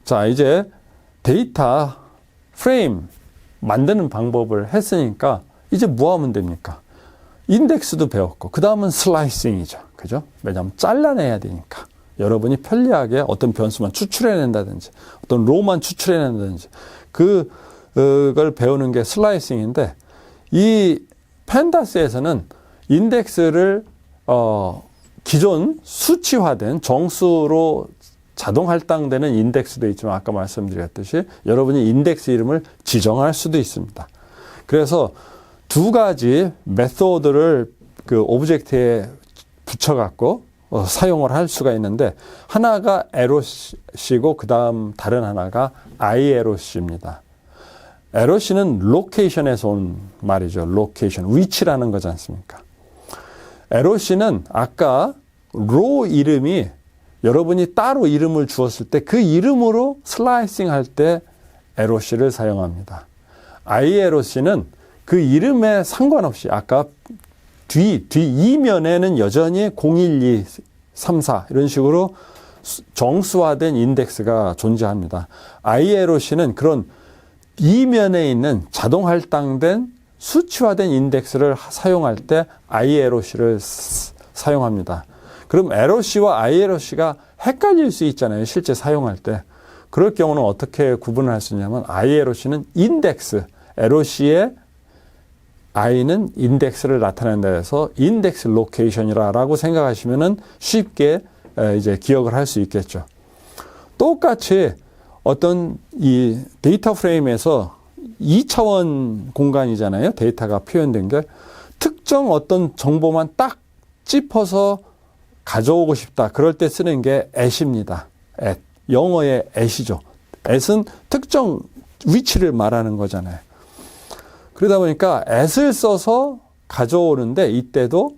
자, 이제 데이터 프레임 만드는 방법을 했으니까 이제 뭐 하면 됩니까? 인덱스도 배웠고 그 다음은 슬라이싱이죠. 그죠? 왜냐하면 잘라내야 되니까. 여러분이 편리하게 어떤 변수만 추출해낸다든지 어떤 로만 추출해낸다든지 그걸 배우는 게 슬라이싱인데, 이 펜다스에서는 인덱스를 기존 수치화된 정수로 자동 할당되는 인덱스도 있지만 아까 말씀드렸듯이 여러분이 인덱스 이름을 지정할 수도 있습니다. 그래서 두 가지 메소드를 그 오브젝트에 붙여갖고 사용을 할 수가 있는데, 하나가 에로시고 그 다음 다른 하나가 i에로시입니다. 에로시는 로케이션에서 온 말이죠. 로케이션, 위치라는 거지 않습니까? 에로시는 아까 로 이름이 여러분이 따로 이름을 주었을 때 그 이름으로 슬라이싱 할 때 에로시를 사용합니다. i에로시는 그 이름에 상관없이 아까 뒤 이면에는 여전히 0, 1, 2, 3, 4 이런 식으로 정수화된 인덱스가 존재합니다. i에로시는 그런 이면에 있는 자동 할당된 수치화된 인덱스를 사용할 때 i에로시를 사용합니다. 그럼 에로시와 i에로시가 헷갈릴 수 있잖아요. 실제 사용할 때. 그럴 경우는 어떻게 구분을 할 수 있냐면 i에로시는 인덱스, 에로시의 i는 인덱스를 나타낸다 해서 인덱스 로케이션이라고 생각하시면은 쉽게 이제 기억을 할 수 있겠죠. 똑같이 어떤 이 데이터 프레임에서 2차원 공간이잖아요. 데이터가 표현된 게 특정 어떤 정보만 딱 찝어서 가져오고 싶다. 그럴 때 쓰는 게 at입니다. at. 영어의 at이죠. at은 특정 위치를 말하는 거잖아요. 그러다 보니까 at을 써서 가져오는데, 이때도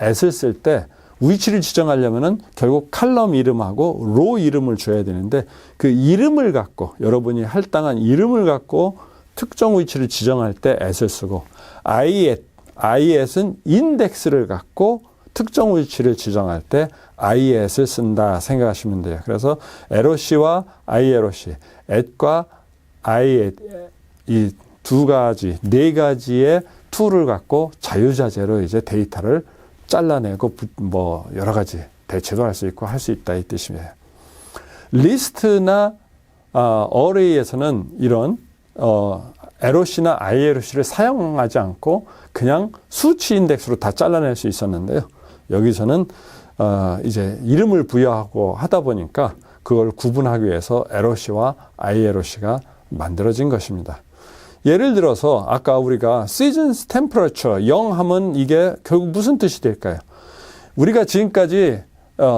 at을 쓸 때 위치를 지정하려면은 결국 칼럼 이름하고 로 이름을 줘야 되는데, 그 이름을 갖고 여러분이 할당한 이름을 갖고 특정 위치를 지정할 때 at을 쓰고, iat은 인덱스를 갖고 특정 위치를 지정할 때 iat을 쓴다 생각하시면 돼요. 그래서 ero시와 i에로시, at과 iat 이 두 가지, 네 가지의 툴을 갖고 자유자재로 이제 데이터를 잘라내고 뭐 여러 가지 대체도 할 수 있고 할 수 있다 이 뜻이에요. 리스트나 어레이에서는 이런 에로시나 i에로시를 사용하지 않고 그냥 수치 인덱스로 다 잘라낼 수 있었는데요. 여기서는 이제 이름을 부여하고 하다 보니까 그걸 구분하기 위해서 에로시와 i에로시가 만들어진 것입니다. 예를 들어서 아까 우리가 seasons temperature 0 하면 이게 결국 무슨 뜻이 될까요? 우리가 지금까지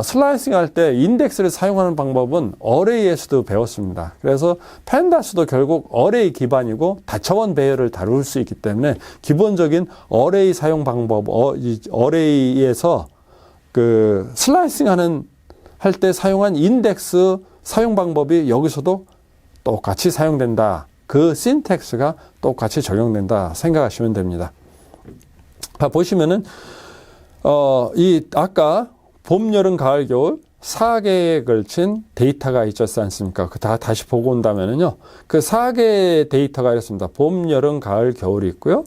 슬라이싱 할 때 인덱스를 사용하는 방법은 어레이에서도 배웠습니다. 그래서 펜다스도 결국 어레이 기반이고 다차원 배열을 다룰 수 있기 때문에 기본적인 어레이 사용 방법, 어레이에서 그 슬라이싱 할 때 사용한 인덱스 사용 방법이 여기서도 똑같이 사용된다. 그 신텍스가 똑같이 적용된다 생각하시면 됩니다. 보시면은 이 아까 봄, 여름, 가을, 겨울 4개에 걸친 데이터가 있었지 않습니까? 다시 보고 온다면은요. 그 4개의 데이터가 이렇습니다. 봄, 여름, 가을, 겨울이 있고요.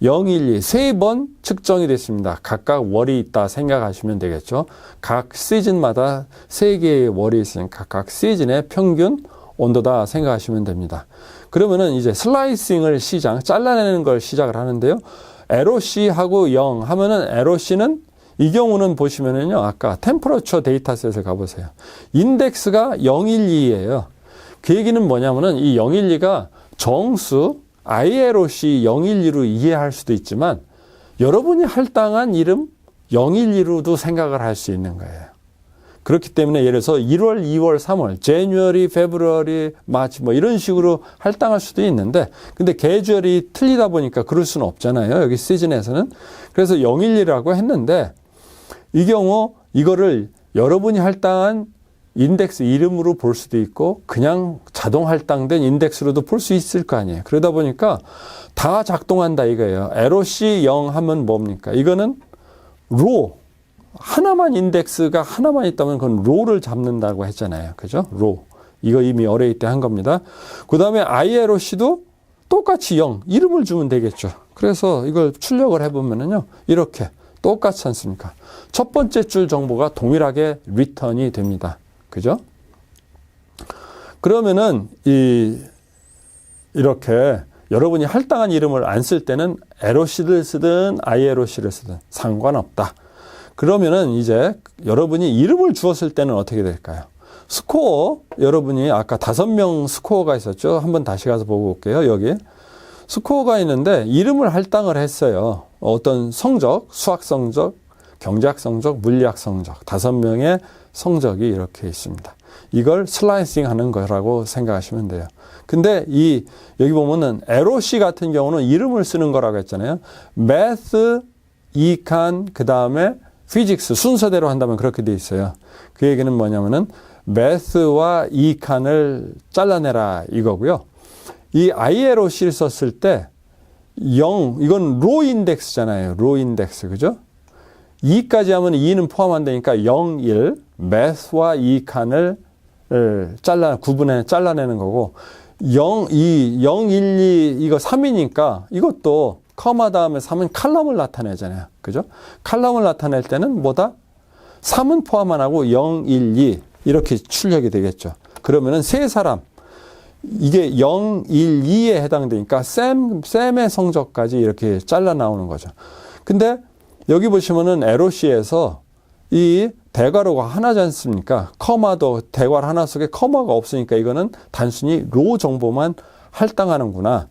0, 1, 2, 3번 측정이 됐습니다. 각각 월이 있다 생각하시면 되겠죠. 각 시즌마다 3개의 월이 있으니까 각 시즌의 평균 온도다 생각하시면 됩니다. 그러면은 이제 슬라이싱을 잘라내는 걸 시작을 하는데요. 에로시하고 0 하면은 에로시는 이 경우는 보시면은요. 아까 템퍼러처 데이터셋을 가보세요. 인덱스가 012예요. 그 얘기는 뭐냐면은 이 012가 정수 i에로시 012로 이해할 수도 있지만 여러분이 할당한 이름 012로도 생각을 할 수 있는 거예요. 그렇기 때문에 예를 들어서 1월, 2월, 3월, January, February, March 뭐 이런 식으로 할당할 수도 있는데 근데 계절이 틀리다 보니까 그럴 수는 없잖아요. 여기 시즌에서는. 그래서 012라고 했는데 이 경우 이거를 여러분이 할당한 인덱스 이름으로 볼 수도 있고 그냥 자동 할당된 인덱스로도 볼 수 있을 거 아니에요. 그러다 보니까 다 작동한다 이거예요. 에로시 0 하면 뭡니까? 이거는 로. 하나만 인덱스가 하나만 있다면 그건 로를 잡는다고 했잖아요. 그죠? 로. 이거 이미 어레이 때 한 겁니다. 그 다음에 ILOC도 똑같이 0, 이름을 주면 되겠죠. 그래서 이걸 출력을 해보면은요, 이렇게 똑같지 않습니까? 첫 번째 줄 정보가 동일하게 리턴이 됩니다. 그죠? 그러면은, 이렇게 여러분이 할당한 이름을 안 쓸 때는 LOC를 쓰든 ILOC를 쓰든 상관없다. 그러면은 이제 여러분이 이름을 주었을 때는 어떻게 될까요? 스코어, 여러분이 아까 5명 스코어가 있었죠? 한번 다시 가서 보고 올게요. 여기. 스코어가 있는데 이름을 할당을 했어요. 어떤 성적, 수학 성적, 경제학 성적, 물리학 성적, 5명의 성적이 이렇게 있습니다. 이걸 슬라이싱 하는 거라고 생각하시면 돼요. 근데 여기 보면은 LOC 같은 경우는 이름을 쓰는 거라고 했잖아요. Math, Econ, 그 다음에 Physics 순서대로 한다면 그렇게 돼 있어요. 그 얘기는 뭐냐면은 Math와 Econ을 잘라내라 이거고요. 이 ILOC를 썼을 때 0, 이건 로 인덱스잖아요. 로 인덱스, 그죠? 2까지 하면 2는 포함 안 되니까 0, 1, Math와 Econ을 구분해 잘라내는 거고 0, 2, 0, 1, 2 이거 3이니까 이것도 커마 다음에 3은 칼럼을 나타내잖아요. 그죠? 칼럼을 나타낼 때는 뭐다? 3은 포함 안 하고 0, 1, 2 이렇게 출력이 되겠죠. 그러면은 세 사람 이게 0, 1, 2에 해당되니까 쌤의 성적까지 이렇게 잘라 나오는 거죠. 근데 여기 보시면은 LOC에서 이 대괄호가 하나지 않습니까? 커마도 대괄호 하나 속에 커마가 없으니까 이거는 단순히 로 정보만 할당하는구나.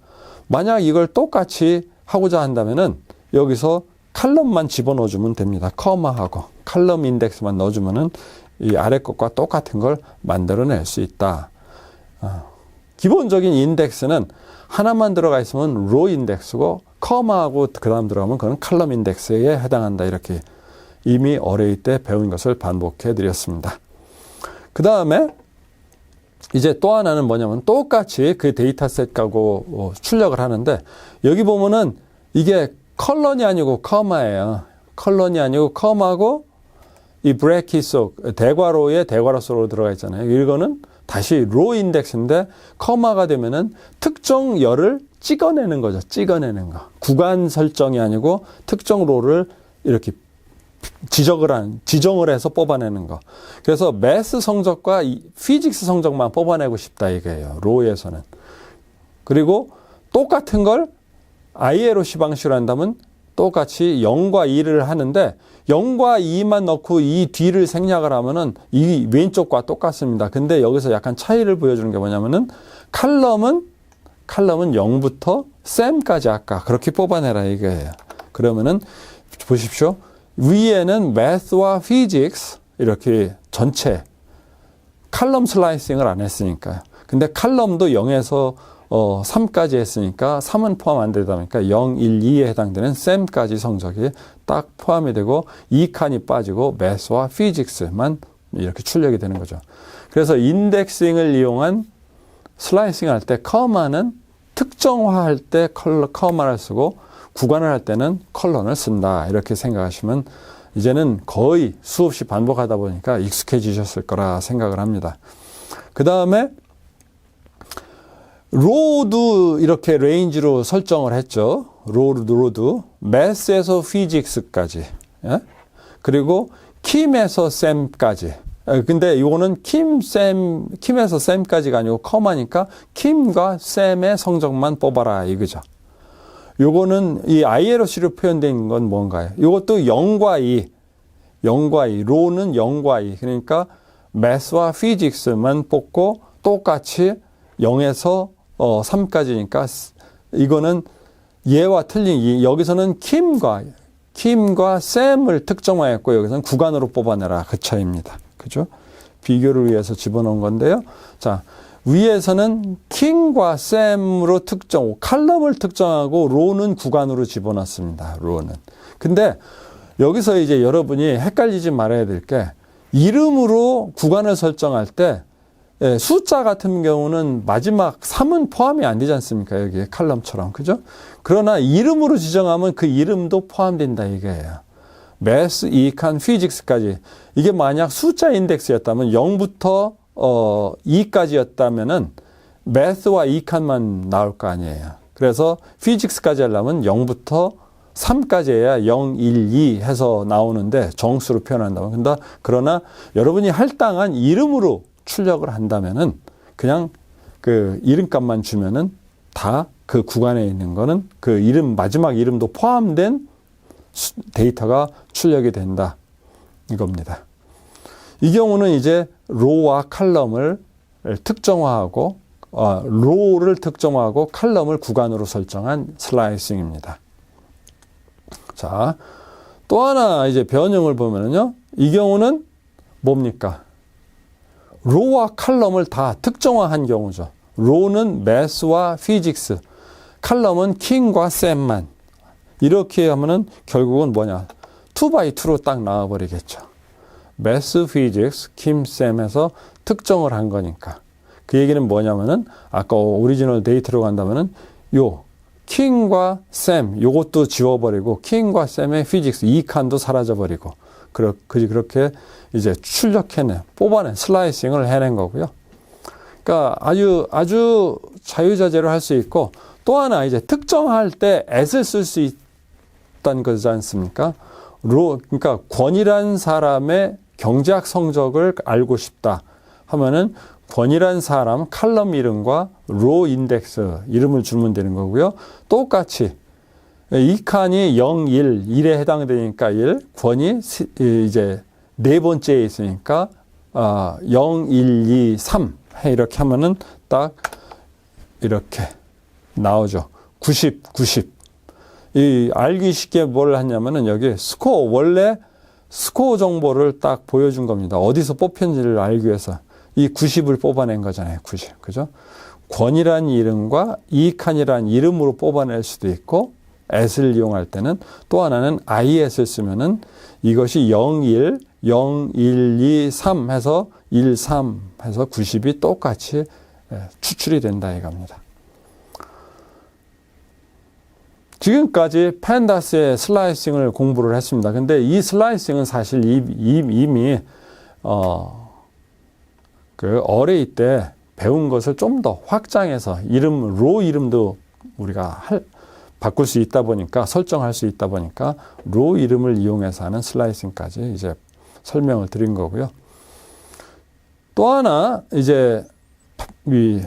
만약 이걸 똑같이 하고자 한다면은 여기서 칼럼만 집어넣어주면 됩니다. 커마하고 칼럼 인덱스만 넣어주면은 이 아래 것과 똑같은 걸 만들어낼 수 있다. 기본적인 인덱스는 하나만 들어가 있으면 로 인덱스고 커마하고 그 다음 들어가면 그건 칼럼 인덱스에 해당한다. 이렇게 이미 어레이 때 배운 것을 반복해 드렸습니다. 그 다음에 이제 또 하나는 뭐냐면 똑같이 그 데이터셋하고 출력을 하는데 여기 보면은 이게 컬런이 아니고 커마예요. 컬런이 아니고 커마고 이 브래킷 속 대괄호에 대괄호 속으로 들어가 있잖아요. 이거는 다시 로 인덱스인데 커마가 되면은 특정 열을 찍어내는 거죠. 찍어내는 거. 구간 설정이 아니고 특정 로를 이렇게 지정을 해서 뽑아내는 거. 그래서 매스 성적과 피직스 성적만 뽑아내고 싶다 이거예요. 로에서는. 그리고 똑같은 걸 ILOC 방식으로 한다면 똑같이 0과 2를 하는데 0과 2만 넣고 이 뒤를 생략을 하면은 이 왼쪽과 똑같습니다. 근데 여기서 약간 차이를 보여주는 게 뭐냐면은 칼럼은 0부터 쌤까지 아까 그렇게 뽑아내라 이거예요. 그러면은 보십시오. 위에는 Math와 Physics 이렇게 전체 칼럼 슬라이싱을 안 했으니까요. 근데 칼럼도 0에서 3까지 했으니까 3은 포함 안 되다 보니까 0, 1, 2에 해당되는 쌤까지 성적이 딱 포함이 되고 2칸이 빠지고 Math와 Physics만 이렇게 출력이 되는 거죠. 그래서 인덱싱을 이용한 슬라이싱 할 때 커마는 특정화할 때 커마를 쓰고 구간을 할 때는 컬런을 쓴다. 이렇게 생각하시면 이제는 거의 수없이 반복하다 보니까 익숙해지셨을 거라 생각을 합니다. 그 다음에 로도 이렇게 레인지로 설정을 했죠. 로도 매스에서 피직스까지 그리고 킴에서 쌤까지. 근데 이거는 킴에서 쌤까지가 아니고 커마니까 킴과 쌤의 성적만 뽑아라 이거죠. 요거는 이 ILOC로 표현된 건 뭔가요? 이것도 0과 2, 로는 0과 2. 그러니까 매스와 피직스만 뽑고 똑같이 0에서 3까지니까 이거는 얘와 틀린 여기서는 킴과 쌤을 특정화했고 여기서는 구간으로 뽑아내라 그 차이입니다. 그죠? 비교를 위해서 집어넣은 건데요. 자, 위에서는 킹과 쌤으로 칼럼을 특정하고 로는 구간으로 집어넣습니다. 로는. 근데 여기서 이제 여러분이 헷갈리지 말아야 될 게 이름으로 구간을 설정할 때 숫자 같은 경우는 마지막 3은 포함이 안 되지 않습니까? 여기 칼럼처럼. 그죠? 그러나 이름으로 지정하면 그 이름도 포함된다 이거예요. 매스, 이칸, 피직스까지. 이게 만약 숫자 인덱스였다면 0부터 2까지였다면은 math와 econs만 나올 거 아니에요. 그래서 physics까지 하려면 0부터 3까지 해야 0, 1, 2 해서 나오는데 정수로 표현한다면. 근데 그러나 여러분이 할당한 이름으로 출력을 한다면은 그냥 그 이름값만 주면은 다 그 구간에 있는 거는 그 이름, 마지막 이름도 포함된 데이터가 출력이 된다. 이겁니다. 이 경우는 이제 로우와 칼럼을 특정화하고, 로우를 특정화하고 칼럼을 구간으로 설정한 슬라이싱입니다. 자, 또 하나 이제 변형을 보면은요, 이 경우는 뭡니까? 로우와 칼럼을 다 특정화한 경우죠. 로우는 매스와 피직스, 칼럼은 킹과 샘만. 이렇게 하면은 결국은 뭐냐? 2x2로 딱 나와버리겠죠. 매스, 피직스, 킴, 샘에서 특정을 한 거니까. 그 얘기는 뭐냐면은 아까 오리지널 데이터로 간다면은 요 킹과 샘 요것도 지워버리고 킹과 샘의 피직스 이 칸도 사라져버리고 그렇게 이제 출력해낸 뽑아낸 슬라이싱을 해낸 거고요. 그러니까 아주 자유자재로 할 수 있고 또 하나 이제 특정할 때 at을 쓸 수 있다는 거지 않습니까? 그러니까 권이란 사람의 경제학 성적을 알고 싶다 하면은 권이란 사람 칼럼 이름과 로 인덱스 이름을 주면 되는 거고요. 똑같이 이 칸이 0, 1, 1에 해당되니까 1, 권이 이제 네 번째에 있으니까 0, 1, 2, 3 이렇게 하면은 딱 이렇게 나오죠. 90, 90. 이 알기 쉽게 뭘 하냐면은 여기 스코어 원래 스코어 정보를 딱 보여준 겁니다. 어디서 뽑혔는지를 알기 위해서 이 90을 뽑아낸 거잖아요. 90. 그죠? 권이란 이름과 이칸이란 이름으로 뽑아낼 수도 있고 at을 이용할 때는 또 하나는 iat을 쓰면은 이것이 0, 1, 0, 1, 2, 3 해서 1, 3 해서 90이 똑같이 추출이 된다 이겁니다. 지금까지 펜다스의 슬라이싱을 공부를 했습니다. 근데 이 슬라이싱은 사실 이미 그 어레이 때 배운 것을 좀 더 확장해서 로 이름도 우리가 바꿀 수 있다 보니까 설정할 수 있다 보니까 로 이름을 이용해서 하는 슬라이싱까지 이제 설명을 드린 거고요. 또 하나 이제 이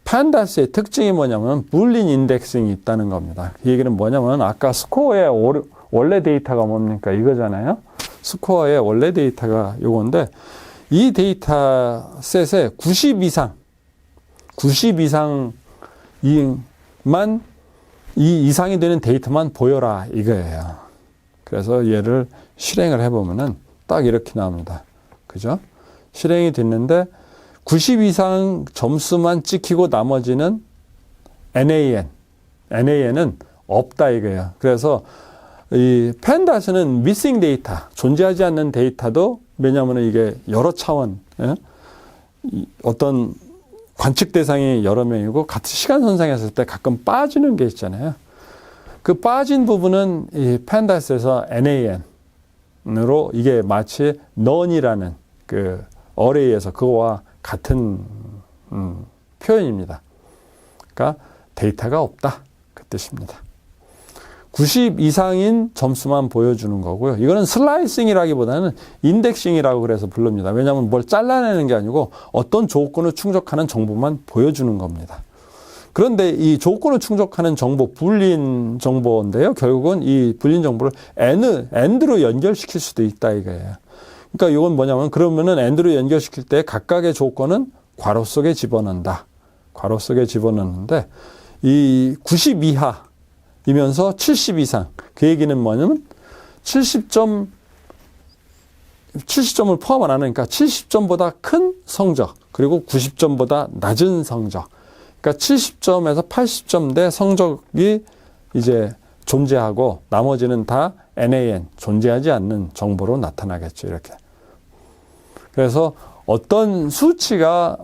판다스의 특징이 뭐냐면 불린 인덱싱이 있다는 겁니다. 이 얘기는 뭐냐면 아까 스코어의 원래 데이터가 뭡니까? 이거잖아요. 스코어의 원래 데이터가 요건데 이 데이터셋에 90 이상만 이 이상이 되는 데이터만 보여라 이거예요. 그래서 얘를 실행을 해보면은 딱 이렇게 나옵니다. 그죠? 실행이 됐는데 90 이상 점수만 찍히고 나머지는 NaN은 없다 이거예요. 그래서 이 펜다스는 미싱 데이터, 존재하지 않는 데이터도 왜냐하면 이게 여러 차원, 어떤 관측 대상이 여러 명이고 같은 시간선상에 있을 때 가끔 빠지는 게 있잖아요. 그 빠진 부분은 이 펜다스에서 NaN으로 이게 마치 none이라는 그 어레이에서 그거와 같은 표현입니다. 그러니까 데이터가 없다 그 뜻입니다. 90 이상인 점수만 보여주는 거고요. 이거는 슬라이싱이라기보다는 인덱싱이라고 그래서 부릅니다. 왜냐하면 뭘 잘라내는 게 아니고 어떤 조건을 충족하는 정보만 보여주는 겁니다. 그런데 이 조건을 충족하는 정보, 불린 정보인데요. 결국은 이 불린 정보를 AND로 연결시킬 수도 있다 이거예요. 그러니까 이건 뭐냐면 그러면은 AND로 연결시킬 때 각각의 조건은 괄호 속에 집어넣는다. 괄호 속에 집어넣는데 이 90 이하이면서 70 이상. 그 얘기는 뭐냐면 70점을 포함 안 하니까 70점보다 큰 성적 그리고 90점보다 낮은 성적. 그러니까 70점에서 80점대 성적이 이제 존재하고 나머지는 다 NaN, 존재하지 않는 정보로 나타나겠죠. 이렇게. 그래서 어떤 수치가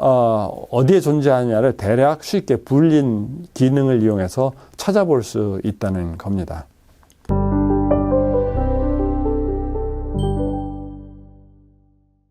어디에 존재하느냐를 대략 쉽게 불린 기능을 이용해서 찾아볼 수 있다는 겁니다.